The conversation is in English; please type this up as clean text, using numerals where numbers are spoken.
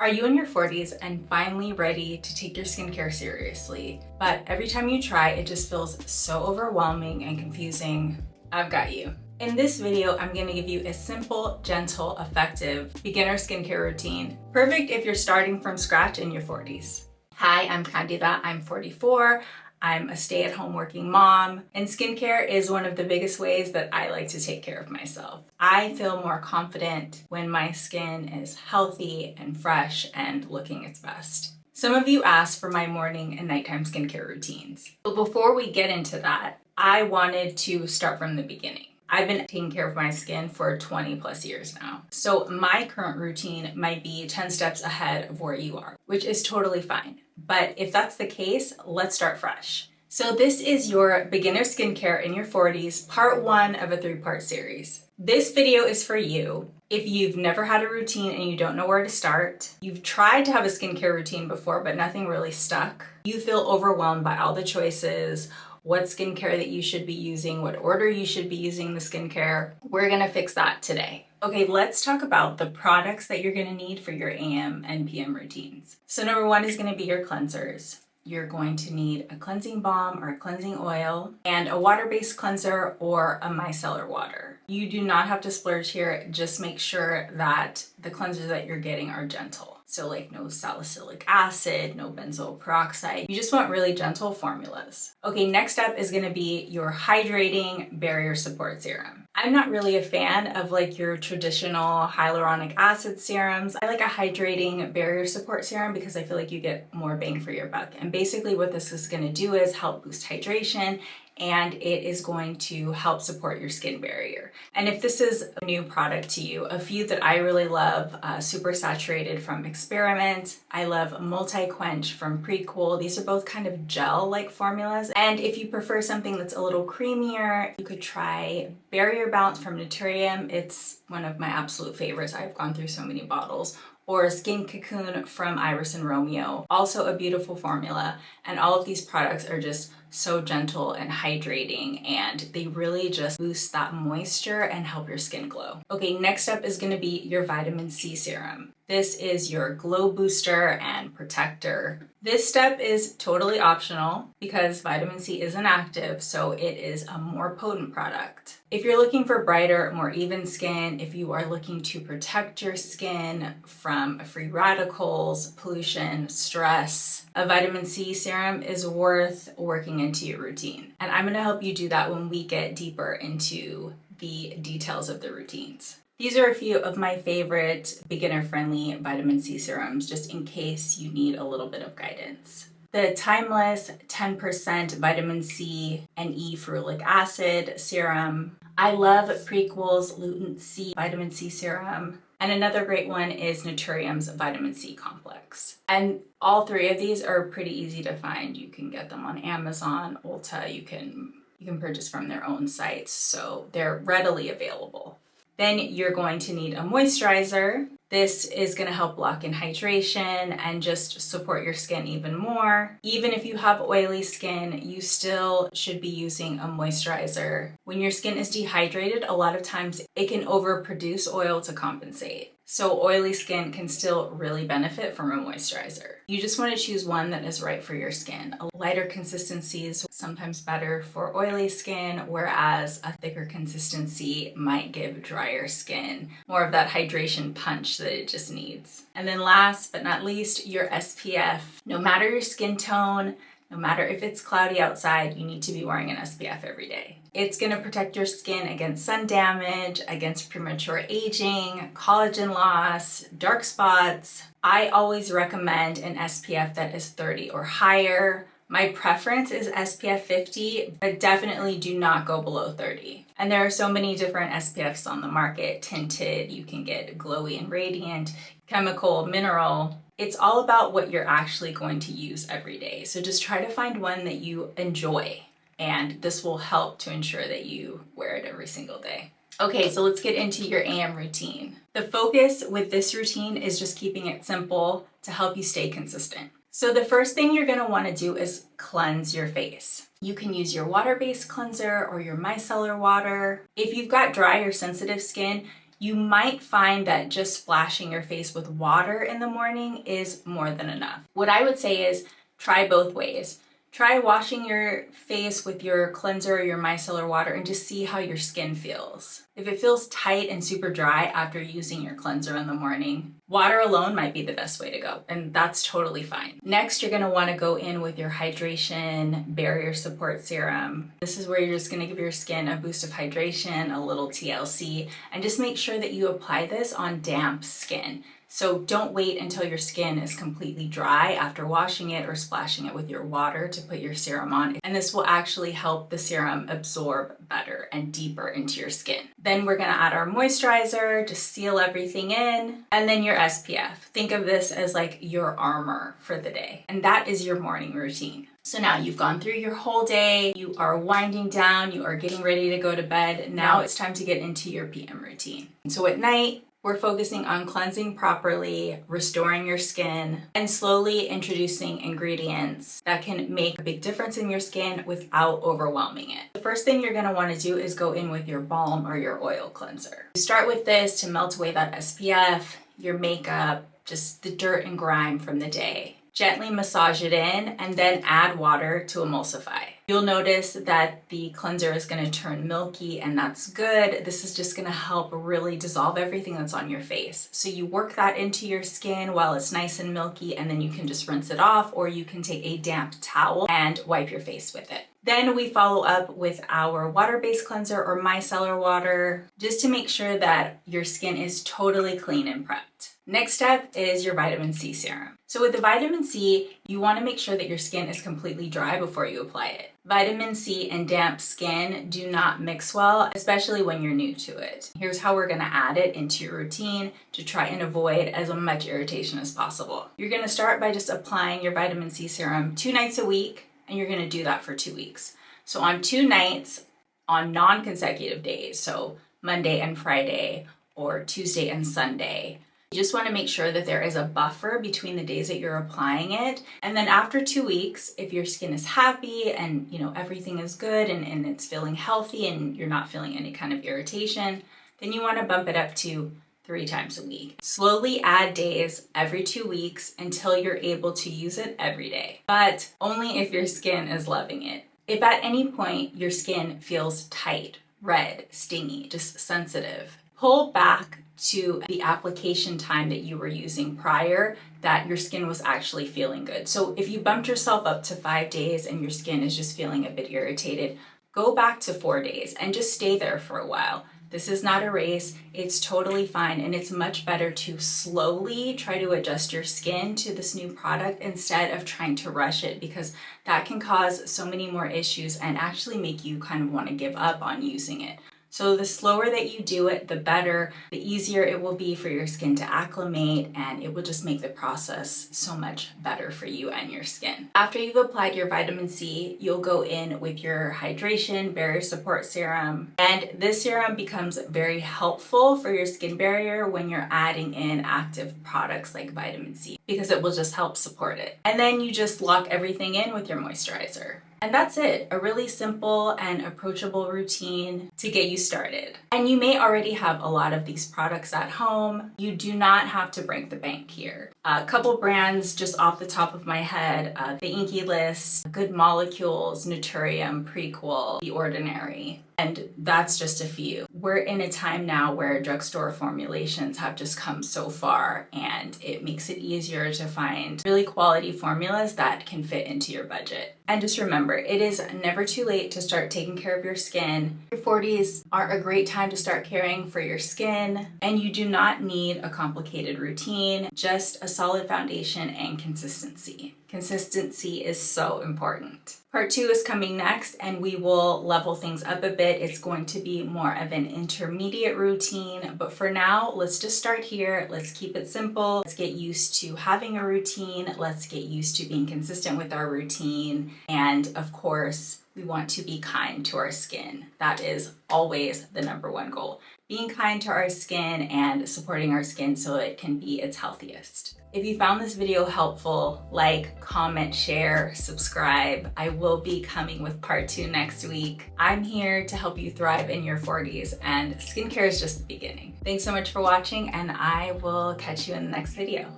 Are you in your 40s and finally ready to take your skincare seriously, but every time you try, it just feels so overwhelming and confusing? I've got you. In this video, I'm going to give you a simple, gentle, effective beginner skincare routine, perfect if you're starting from scratch in your 40s. Hi, I'm Candida. I'm 44. I'm a stay-at-home working mom, and skincare is one of the biggest ways that I like to take care of myself. I feel more confident when my skin is healthy and fresh and looking its best. Some of you asked for my morning and nighttime skincare routines. But before we get into that, I wanted to start from the beginning. I've been taking care of my skin for 20 plus years now. So my current routine might be 10 steps ahead of where you are, which is totally fine. But if that's the case, let's start fresh. So this is your beginner skincare in your 40s, part 1 of a 3-part series. This video is for you if you've never had a routine and you don't know where to start, you've tried to have a skincare routine before but nothing really stuck, you feel overwhelmed by all the choices, what skincare that you should be using, what order you should be using the skincare. We're gonna fix that today. Okay, let's talk about the products that you're gonna need for your AM and PM routines. So number 1 is gonna be your cleansers. You're going to need a cleansing balm or a cleansing oil and a water-based cleanser or a micellar water. You do not have to splurge here, just make sure that the cleansers that you're getting are gentle. So like no salicylic acid, no benzoyl peroxide. You just want really gentle formulas. Okay, next up is gonna be your hydrating barrier support serum. I'm not really a fan of like your traditional hyaluronic acid serums. I like a hydrating barrier support serum because I feel like you get more bang for your buck. And basically what this is gonna do is help boost hydration, and it is going to help support your skin barrier. And if this is a new product to you, a few that I really love, Super Saturated from Experiment. I love Multi-Quench from Precool. These are both kind of gel-like formulas. And if you prefer something that's a little creamier, you could try Barrier Bounce from Naturium. It's one of my absolute favorites. I've gone through so many bottles. Or Skin Cocoon from Iris and Romeo. Also a beautiful formula. And all of these products are just so gentle and hydrating, and they really just boost that moisture and help your skin glow. Okay, next up is gonna be your Vitamin C Serum. This is your glow booster and protector. This step is totally optional because vitamin C is an active, so it is a more potent product. If you're looking for brighter, more even skin, if you are looking to protect your skin from free radicals, pollution, stress, a vitamin C serum is worth working into your routine. And I'm gonna help you do that when we get deeper into the details of the routines. These are a few of my favorite beginner-friendly vitamin C serums, just in case you need a little bit of guidance. The Timeless 10% Vitamin C and E Ferulic Acid Serum. I love Prequel's Lutein C Vitamin C Serum. And another great one is Naturium's Vitamin C Complex. And all 3 of these are pretty easy to find. You can get them on Amazon, Ulta, you can purchase from their own sites, so they're readily available. Then you're going to need a moisturizer. This is going to help lock in hydration and just support your skin even more. Even if you have oily skin, you still should be using a moisturizer. When your skin is dehydrated, a lot of times it can overproduce oil to compensate. So oily skin can still really benefit from a moisturizer. You just want to choose one that is right for your skin. A lighter consistency is sometimes better for oily skin, whereas a thicker consistency might give drier skin more of that hydration punch that it just needs. And then last but not least, your SPF. No matter your skin tone, no matter if it's cloudy outside, you need to be wearing an SPF every day. It's gonna protect your skin against sun damage, against premature aging, collagen loss, dark spots. I always recommend an SPF that is 30 or higher. My preference is SPF 50, but definitely do not go below 30. And there are so many different SPFs on the market. Tinted, you can get glowy and radiant, chemical, mineral. It's all about what you're actually going to use every day. So just try to find one that you enjoy, and this will help to ensure that you wear it every single day. Okay, so let's get into your AM routine. The focus with this routine is just keeping it simple to help you stay consistent. So the first thing you're gonna wanna do is cleanse your face. You can use your water-based cleanser or your micellar water. If you've got dry or sensitive skin, You might find that just splashing your face with water in the morning is more than enough. What I would say is try both ways. Try washing your face with your cleanser or your micellar water and just see how your skin feels. If it feels tight and super dry after using your cleanser in the morning, water alone might be the best way to go, and that's totally fine. Next, you're gonna wanna go in with your hydration barrier support serum. This is where you're just gonna give your skin a boost of hydration, a little TLC, and just make sure that you apply this on damp skin. So don't wait until your skin is completely dry after washing it or splashing it with your water to put your serum on. And this will actually help the serum absorb better and deeper into your skin. Then we're gonna add our moisturizer to seal everything in. And then your SPF. Think of this as like your armor for the day. And that is your morning routine. So now you've gone through your whole day, you are winding down, you are getting ready to go to bed. Now it's time to get into your PM routine. So at night, we're focusing on cleansing properly, restoring your skin, and slowly introducing ingredients that can make a big difference in your skin without overwhelming it. The first thing you're gonna wanna do is go in with your balm or your oil cleanser. You start with this to melt away that SPF, your makeup, just the dirt and grime from the day. Gently massage it in and then add water to emulsify. You'll notice that the cleanser is going to turn milky, and that's good. This is just going to help really dissolve everything that's on your face. So you work that into your skin while it's nice and milky, and then you can just rinse it off, or you can take a damp towel and wipe your face with it. Then we follow up with our water-based cleanser or micellar water, just to make sure that your skin is totally clean and prepped. Next step is your vitamin C serum. So with the vitamin C, you want to make sure that your skin is completely dry before you apply it. Vitamin C and damp skin do not mix well, especially when you're new to it. Here's how we're going to add it into your routine to try and avoid as much irritation as possible. You're going to start by just applying your vitamin C serum 2 nights a week, and you're going to do that for 2 weeks. So on 2 nights on non-consecutive days, so Monday and Friday or Tuesday and Sunday, you just want to make sure that there is a buffer between the days that you're applying it. And then after 2 weeks, if your skin is happy and everything is good and it's feeling healthy and you're not feeling any kind of irritation, then you want to bump it up to 3 times a week. Slowly add days every 2 weeks until you're able to use it every day, but only if your skin is loving it. If at any point your skin feels tight, red, stingy, just sensitive, pull back to the application time that you were using prior that your skin was actually feeling good. So if you bumped yourself up to 5 days and your skin is just feeling a bit irritated, go back to 4 days and just stay there for a while. This is not a race, it's totally fine, and it's much better to slowly try to adjust your skin to this new product instead of trying to rush it, because that can cause so many more issues and actually make you kind of want to give up on using it. So the slower that you do it, the better, the easier it will be for your skin to acclimate, and it will just make the process so much better for you and your skin. After you've applied your vitamin C, you'll go in with your hydration barrier support serum. And this serum becomes very helpful for your skin barrier when you're adding in active products like vitamin C, because it will just help support it. And then you just lock everything in with your moisturizer. And that's it, a really simple and approachable routine to get you started. And you may already have a lot of these products at home. You do not have to break the bank here. A couple brands just off the top of my head, the Inky List, Good Molecules, Naturium, Prequel, The Ordinary. And that's just a few. We're in a time now where drugstore formulations have just come so far, and it makes it easier to find really quality formulas that can fit into your budget. And just remember, it is never too late to start taking care of your skin. Your 40s are a great time to start caring for your skin, and you do not need a complicated routine, just a solid foundation and consistency. Consistency is so important. Part 2 is coming next, and we will level things up a bit. It's going to be more of an intermediate routine, but for now, let's just start here. Let's keep it simple. Let's get used to having a routine. Let's get used to being consistent with our routine. And of course, we want to be kind to our skin. That is always the #1 goal. Being kind to our skin and supporting our skin so it can be its healthiest. If you found this video helpful, like, comment, share, subscribe. I will be coming with part 2 next week. I'm here to help you thrive in your 40s, and skincare is just the beginning. Thanks so much for watching, and I will catch you in the next video.